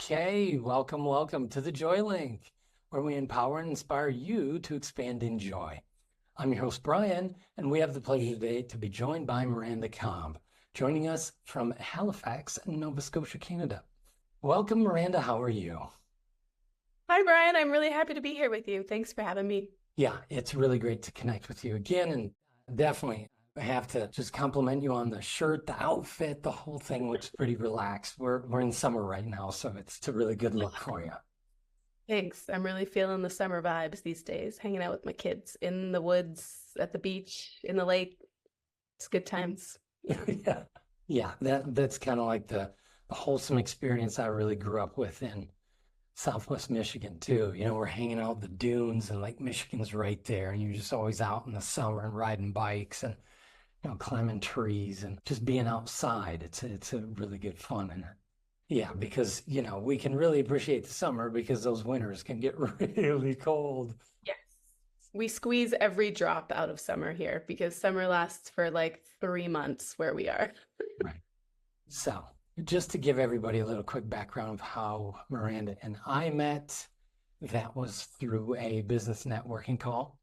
Okay, welcome to the Joy Link, where we empower and inspire you to expand in joy. I'm your host, Brian, and we have the pleasure today to be joined by Miranda Cobb, joining us from Halifax, Nova Scotia, Canada. Welcome, Miranda. How are you? Hi, Brian. I'm really happy to be here with you. Thanks for having me. Yeah, it's really great to connect with you again, and definitely I have to just compliment you on the shirt, the outfit, the whole thing looks pretty relaxed. We're in summer right now, so it's a really good look for you. Thanks. I'm really feeling the summer vibes these days, hanging out with my kids in the woods, at the beach, in the lake. It's good times. Yeah. Yeah, that's kind of like the wholesome experience I really grew up with in Southwest Michigan too. We're hanging out the dunes and Lake Michigan's right there, and you're just always out in the summer and riding bikes and climbing trees and just being outside. It's a really good fun. And yeah, because we can really appreciate the summer because those winters can get really cold. Yes. We squeeze every drop out of summer here because summer lasts for like 3 months where we are. Right. So, just to give everybody a little quick background of how Miranda and I met, that was through a business networking call.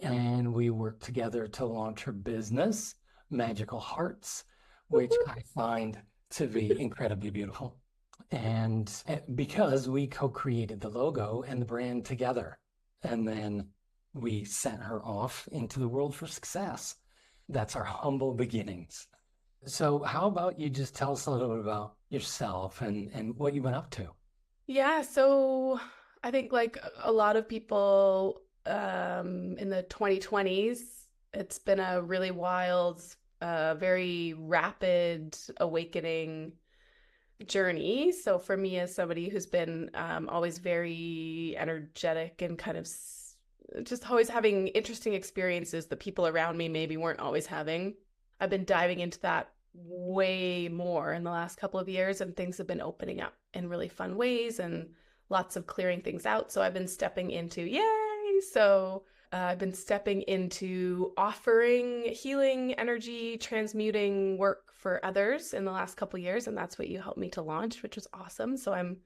And we worked together to launch her business, Magical Hearts, which I find to be incredibly beautiful. And because we co-created the logo and the brand together, and then we sent her off into the world for success. That's our humble beginnings. So how about you just tell us a little bit about yourself and what you've been up to? Yeah, so I think like a lot of people in the 2020s, it's been a really wild, very rapid awakening journey. So for me, as somebody who's been always very energetic and kind of just always having interesting experiences that people around me maybe weren't always having, I've been diving into that way more in the last couple of years, and things have been opening up in really fun ways and lots of clearing things out. So I've been stepping into, yay! So I've been stepping into offering healing, energy, transmuting work for others in the last couple of years, and that's what you helped me to launch, which was awesome. So I'm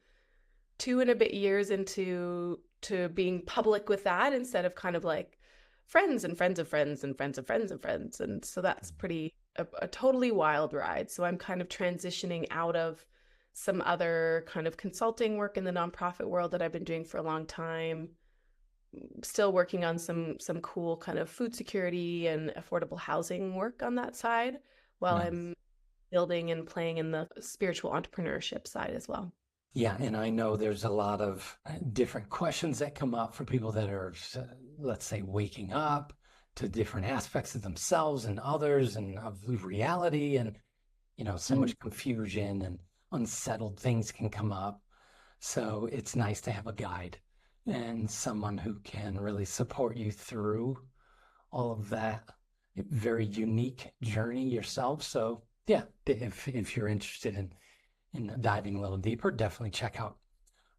2 and a bit years into to being public with that instead of kind of like friends and friends of friends and friends of friends and friends. And so that's pretty a totally wild ride. So I'm kind of transitioning out of some other kind of consulting work in the nonprofit world that I've been doing for a long time, still working on some cool kind of food security and affordable housing work on that side while Nice. I'm building and playing in the spiritual entrepreneurship side as well. Yeah, and I know there's a lot of different questions that come up for people that are, let's say, waking up to different aspects of themselves and others and of reality. And, so much confusion and unsettled things can come up. So it's nice to have a guide and someone who can really support you through all of that very unique journey yourself. So yeah, if you're interested in diving a little deeper, definitely check out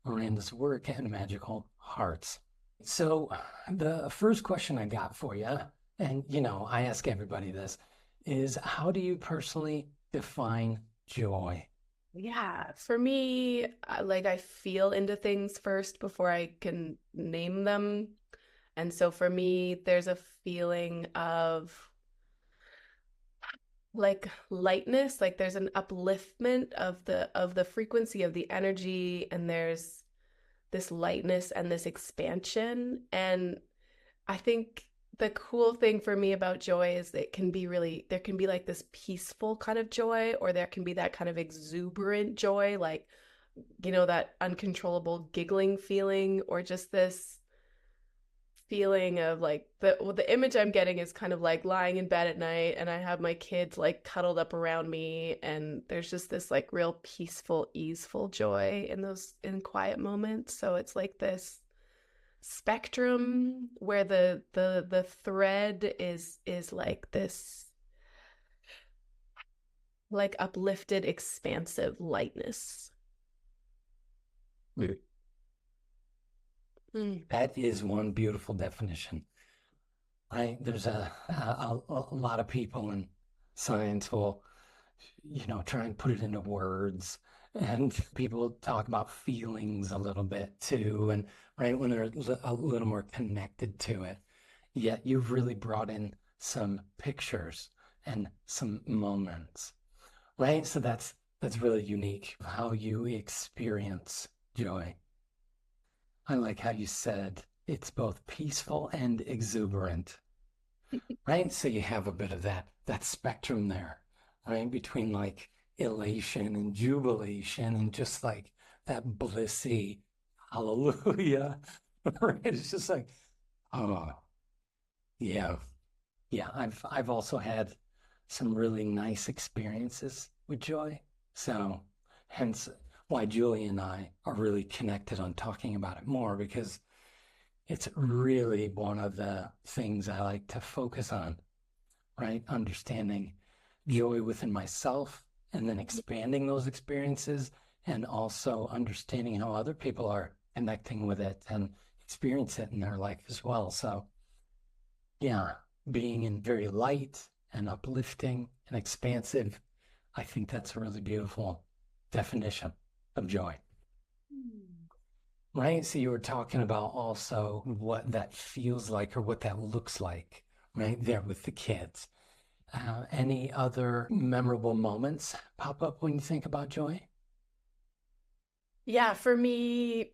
Miranda's work at Magical Hearts. So the first question I got for you, and I ask everybody this, is how do you personally define joy? Yeah, for me, like I feel into things first before I can name them. And so for me, there's a feeling of like lightness, like there's an upliftment of the frequency of the energy, and there's this lightness and this expansion. And I think the cool thing for me about joy is that it can be really, there can be like this peaceful kind of joy, or there can be that kind of exuberant joy, like, that uncontrollable giggling feeling, or just this feeling of like the image I'm getting is kind of like lying in bed at night and I have my kids like cuddled up around me, and there's just this like real peaceful, easeful joy in those in quiet moments. So it's like this spectrum where the thread is like this like uplifted, expansive lightness. Mm. That is one beautiful definition. There's a lot of people in science will, try and put it into words And people talk about feelings a little bit too, and right when they're a little more connected to it. Yet you've really brought in some pictures and some moments, right? So that's really unique how you experience joy. I like how you said it's both peaceful and exuberant, right? So you have a bit of that spectrum there, right? Between like elation and jubilation and just like that blissy hallelujah. Right? It's just like, oh yeah. Yeah. I've also had some really nice experiences with joy. So hence why Julie and I are really connected on talking about it more because it's really one of the things I like to focus on, right? Understanding joy within myself and then expanding those experiences and also understanding how other people are connecting with it and experience it in their life as well. So, yeah, being in very light and uplifting and expansive, I think that's a really beautiful definition of joy. Right. So you were talking about also what that feels like or what that looks like, right there with the kids. Any other memorable moments pop up when you think about joy? Yeah, for me,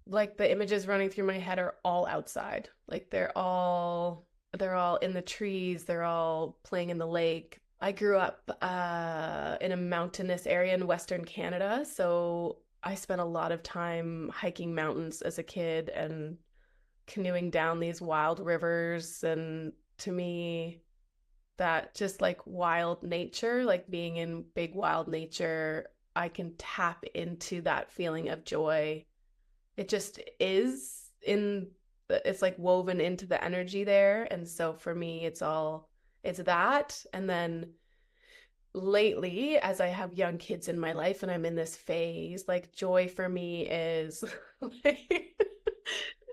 like the images running through my head are all outside. Like they're all in the trees, they're all playing in the lake. I grew up in a mountainous area in Western Canada, so I spent a lot of time hiking mountains as a kid and canoeing down these wild rivers. And to me, that just like wild nature, like being in big wild nature, I can tap into that feeling of joy. It just is it's like woven into the energy there. And so for me, it's that. And then lately, as I have young kids in my life and I'm in this phase, like joy for me is like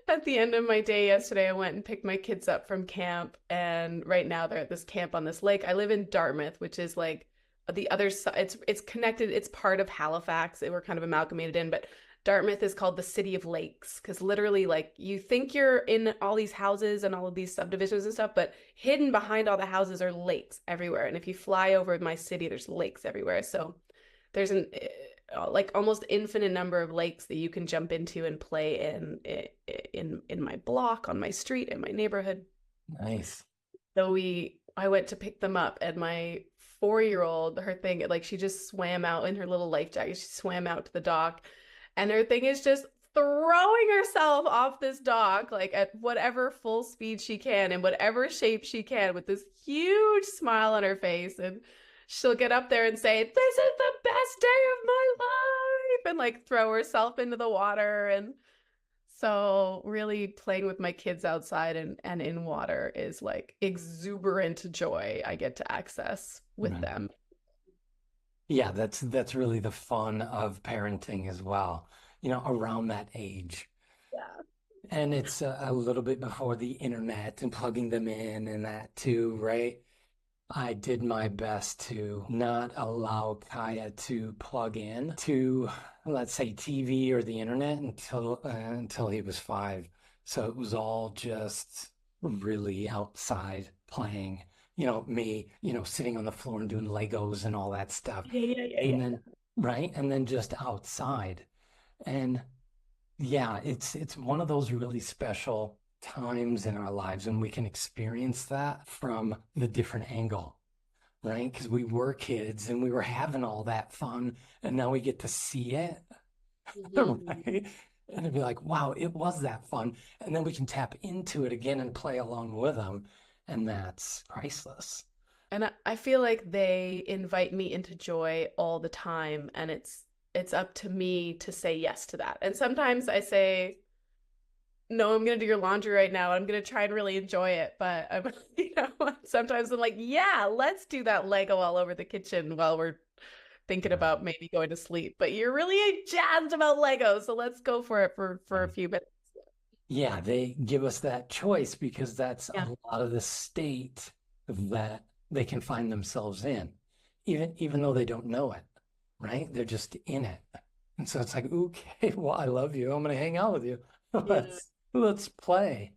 at the end of my day yesterday, I went and picked my kids up from camp, and right now they're at this camp on this lake. I live in Dartmouth, which is like the other side. It's connected. It's part of Halifax. We're kind of amalgamated in, but Dartmouth is called the City of Lakes because literally, like, you think you're in all these houses and all of these subdivisions and stuff, but hidden behind all the houses are lakes everywhere. And if you fly over my city, there's lakes everywhere. So there's an like almost infinite number of lakes that you can jump into and play in my block, on my street, in my neighborhood. Nice. So I went to pick them up, and my 4-year old, her thing, like she just swam out in her little life jacket. She swam out to the dock, and her thing is just throwing herself off this dock, like at whatever full speed she can, in whatever shape she can, with this huge smile on her face. And she'll get up there and say, "This is the best day of my life," and like throw herself into the water. And so really playing with my kids outside and in water is like exuberant joy I get to access with Right. them. Yeah, that's really the fun of parenting as well, around that age. Yeah. And it's a little bit before the internet and plugging them in and that too, right? I did my best to not allow Kaya to plug in to, let's say, TV or the internet until he was 5. So it was all just really outside playing. Me, sitting on the floor and doing Legos and all that stuff. Yeah, yeah, yeah, And yeah. then, right, and then just outside. And yeah, it's one of those really special times in our lives when we can experience that from the different angle, right? Because we were kids and we were having all that fun, and now we get to see it, Mhm. right? And it'd be like, wow, it was that fun. And then we can tap into it again and play along with them. And that's priceless. And I feel like they invite me into joy all the time, and it's up to me to say yes to that. And sometimes I say, "No, I'm gonna do your laundry right now. I'm gonna try and really enjoy it." But I'm, sometimes I'm like, "Yeah, let's do that Lego all over the kitchen while we're thinking Right. about maybe going to sleep." But you're really jazzed about Lego, so let's go for it for a Right. few minutes. Yeah, they give us that choice because that's a Yeah. lot of the state that they can find themselves in, even though they don't know it. right? They're just in it. And so it's like, okay, well, I love you. I'm going to hang out with you. Yeah. Let's play.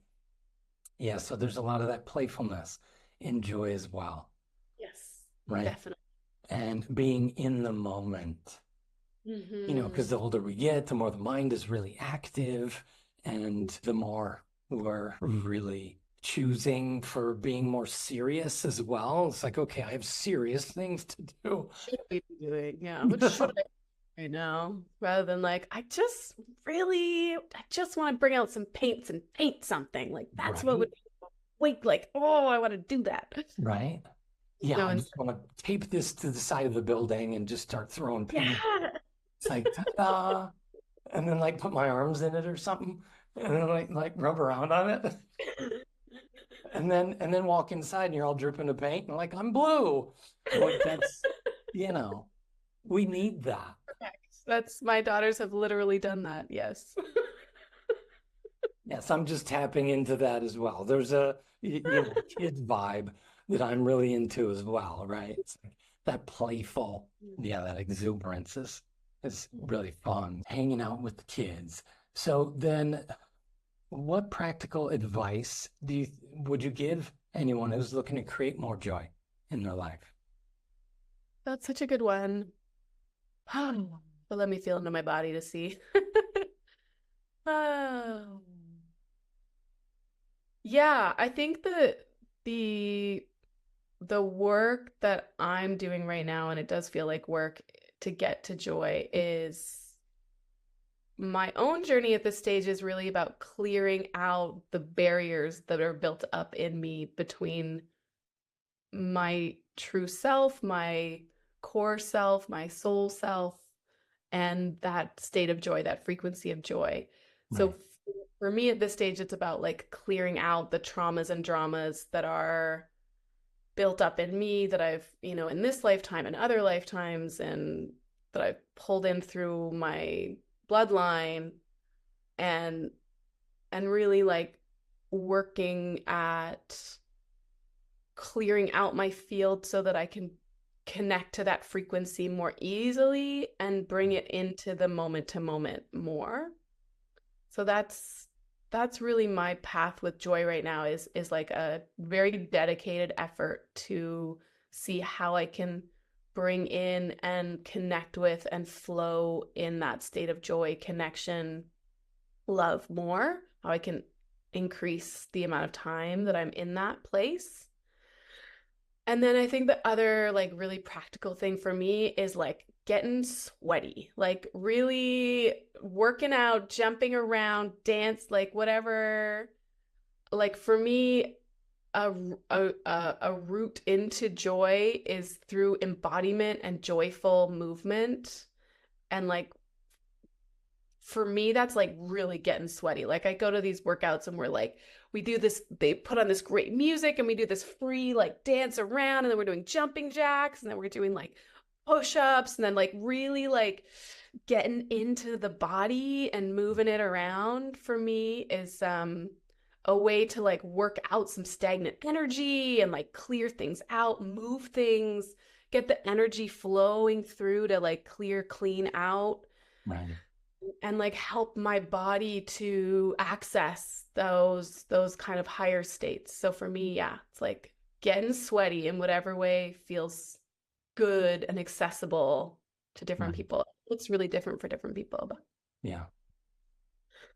Yeah, so there's a lot of that playfulness in joy as well, Yes, right? definitely. And being in the moment, Hmm. because the older we get, the more the mind is really active and the more we're really choosing for being more serious as well. It's like, okay, I have serious things to do. Should we be doing? Yeah, what should I do right now? Rather than like, I just want to bring out some paints and paint something. Like that's what Right, would wake like, oh, I want to do that. right. Yeah, No, I and just want to tape this to the side of the building and just start throwing paint. yeah. It's like, ta-da, and then like put my arms in it or something, and then like rub around on it, and then walk inside and you're all dripping of paint and like I'm blue. Like that's, you know, we need that. Correct. That's my daughters have literally done that. Yes. Yes, I'm just tapping into that as well. There's a kid vibe that I'm really into as well, right? It's like that playful, yeah, that exuberance is really fun. Hanging out with the kids. So then, what practical advice would you give anyone who's looking to create more joy in their life? That's such a good one. But let me feel into my body to see. Oh. Yeah, I think that the the work that I'm doing right now, and it does feel like work to get to joy, is my own journey at this stage is really about clearing out the barriers that are built up in me between my true self, my core self, my soul self, and that state of joy, that frequency of joy. So Right, for me at this stage, it's about like clearing out the traumas and dramas that are built up in me that I've, in this lifetime and other lifetimes, and that I've pulled in through my bloodline, and really like working at clearing out my field so that I can connect to that frequency more easily and bring it into the moment to moment more. So that's really my path with joy right now, is like a very dedicated effort to see how I can bring in and connect with and flow in that state of joy, connection, love more, how I can increase the amount of time that I'm in that place. And then I think the other like really practical thing for me is like getting sweaty, like really working out, jumping around, dance, like whatever. Like for me, a route into joy is through embodiment and joyful movement. And like for me, that's like really getting sweaty. Like I go to these workouts and we're like, we do this, they put on this great music and we do this free like dance around, and then we're doing jumping jacks, and then we're doing like push-ups, and then like really like getting into the body and moving it around for me is a way to like work out some stagnant energy and like clear things out, move things, get the energy flowing through to like clear, clean out, right. and like help my body to access those kind of higher states. So for me, yeah, it's like getting sweaty in whatever way feels good and accessible to different Right. people. It's really different for different people, but Yeah.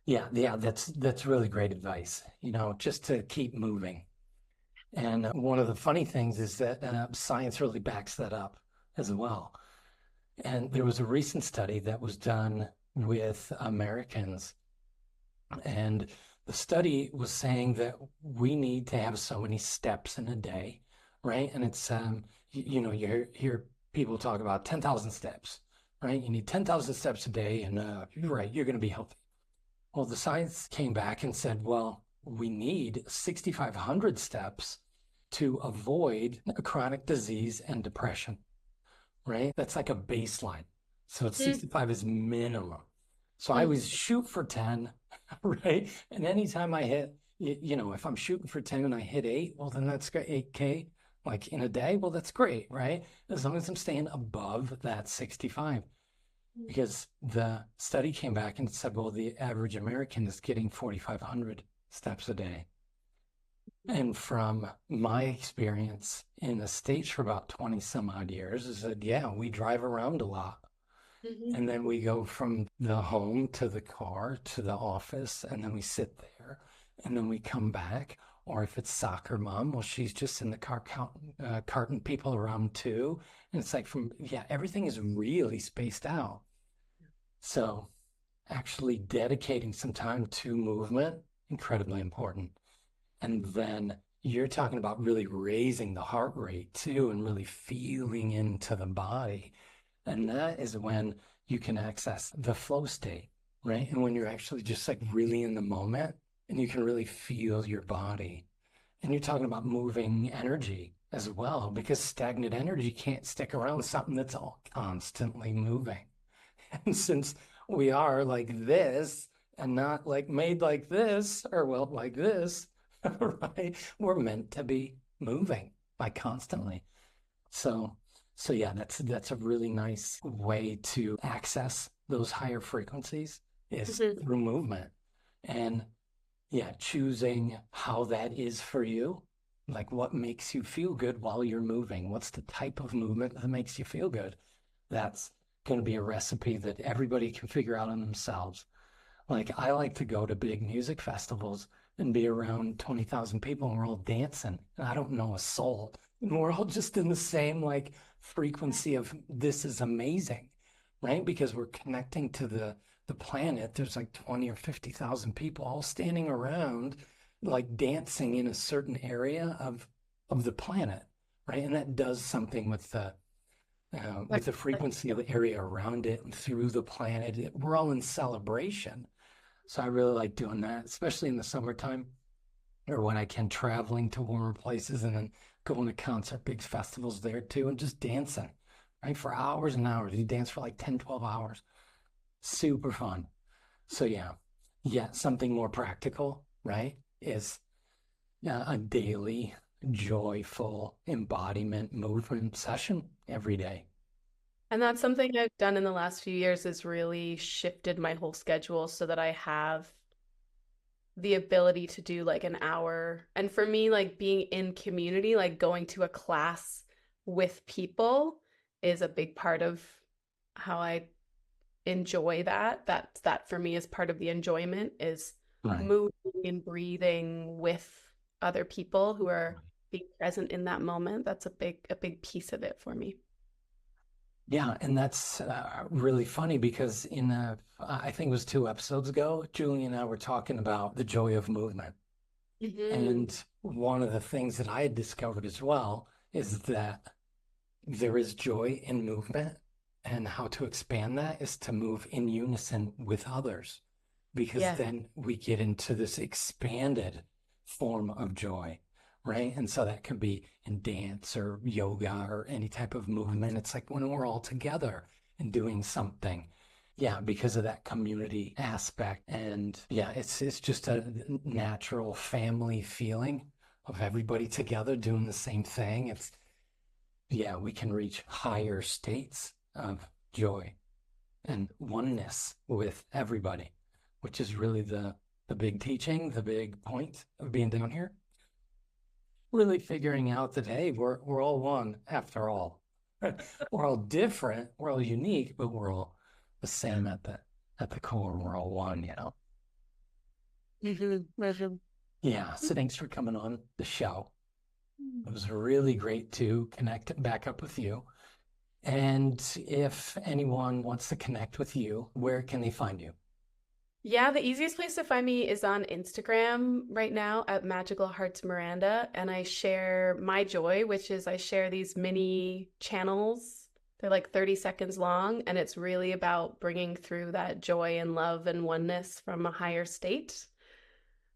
Yeah, that's really great advice, just to keep moving. And one of the funny things is that science really backs that up as well. And there was a recent study that was done with Americans, and the study was saying that we need to have so many steps in a day, right? And it's you hear people talk about 10,000 steps, right? You need 10,000 steps a day, and you're right, you're going to be healthy. Well, the science came back and said, well, we need 6,500 steps to avoid chronic disease and depression, right? That's like a baseline. So it's mm, 65 is minimum. So I mm, always shoot for 10, right? And anytime I hit, if I'm shooting for 10 and I hit 8, well, then that's got 8K. like in a day, well, that's great, right? As long as I'm staying above that 65. Because the study came back and said, well, the average American is getting 4,500 steps a day. And from my experience in the States for about 20 some odd years, is that, yeah, we drive around a lot. Mhm. And then we go from the home to the car to the office, and then we sit there, and then we come back. Or if it's soccer mom, well, she's just in the car carting people around too. And it's like yeah, everything is really spaced out. So actually dedicating some time to movement, incredibly important. And then you're talking about really raising the heart rate too, and really feeling into the body. And that is when you can access the flow state, right? And when you're actually just like really in the moment and you can really feel your body. And you're talking about moving energy as well, because stagnant energy can't stick around with something that's all constantly moving. And since we are like this and not like made like this, or well, like this, right? We're meant to be moving like constantly. So, so yeah, that's a really nice way to access those higher frequencies is Mhm. through movement. And yeah, choosing how that is for you, like what makes you feel good while you're moving. What's the type of movement that makes you feel good? That's going to be a recipe that everybody can figure out on themselves. Like I like to go to big music festivals and be around 20,000 people and we're all dancing and I don't know a soul. And we're all just in the same like frequency of this is amazing, right? Because we're connecting to the planet. There's like 20 or 50,000 people all standing around like dancing in a certain area of the planet, right? And that does something with the frequency of the area around it and through the planet. We're all in celebration. So I really like doing that, especially in the summertime or when I can traveling to warmer places and then going to concert, big festivals there too, and just dancing, right? For hours and hours. You dance for like 10, 12 hours. Super fun. So yeah, something more practical, right? Is a daily joyful embodiment movement session every day. And that's something I've done in the last few years is really shifted my whole schedule so that I have the ability to do like an hour. And for me, like being in community, like going to a class with people is a big part of how I enjoy that. That for me is part of the enjoyment is Right. moving and breathing with other people who are Right. being present in that moment. That's a big piece of it for me. Yeah, and that's really funny because I think it was 2 episodes ago, Julie and I were talking about the joy of movement. Hmm. And one of the things that I had discovered as well is that there is joy in movement, and how to expand that is to move in unison with others, because Yes. then we get into this expanded form of joy, right? And so that could be in dance or yoga or any type of movement. It's like when we're all together and doing something. Yeah, because of that community aspect. And yeah, it's just a natural family feeling of everybody together doing the same thing. It's yeah, we can reach higher states of joy and oneness with everybody, which is really the big teaching, the big point of being down here. Really figuring out that hey, we're all one after all. We're all different, we're all unique, but we're all the same at the core. We're all one, you know. Hmm. Yeah. So thanks for coming on the show. It was really great to connect back up with you. And if anyone wants to connect with you, where can they find you? Yeah, the easiest place to find me is on Instagram right now at Magical Hearts Miranda, and I share my joy, which is I share these mini channels. They're like 30 seconds long, and it's really about bringing through that joy and love and oneness from a higher state.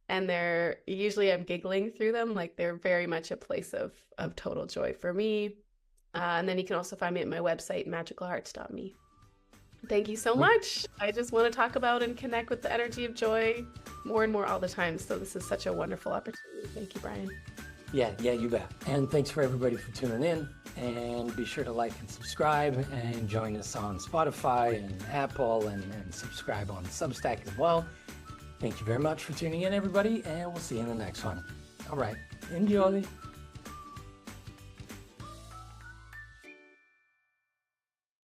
And they're usually I'm giggling through them, like they're very much a place of total joy for me. And then you can also find me at my website, magicalhearts.me. Thank you so Great. much. I just want to talk about and connect with the energy of joy more and more all the time. So this is such a wonderful opportunity. Thank you, Brian. Yeah, you bet. And thanks for everybody for tuning in. And be sure to like and subscribe and join us on Spotify and Apple and subscribe on Substack as well. Thank you very much for tuning in, everybody, and we'll see you in the next one. All right, enjoy.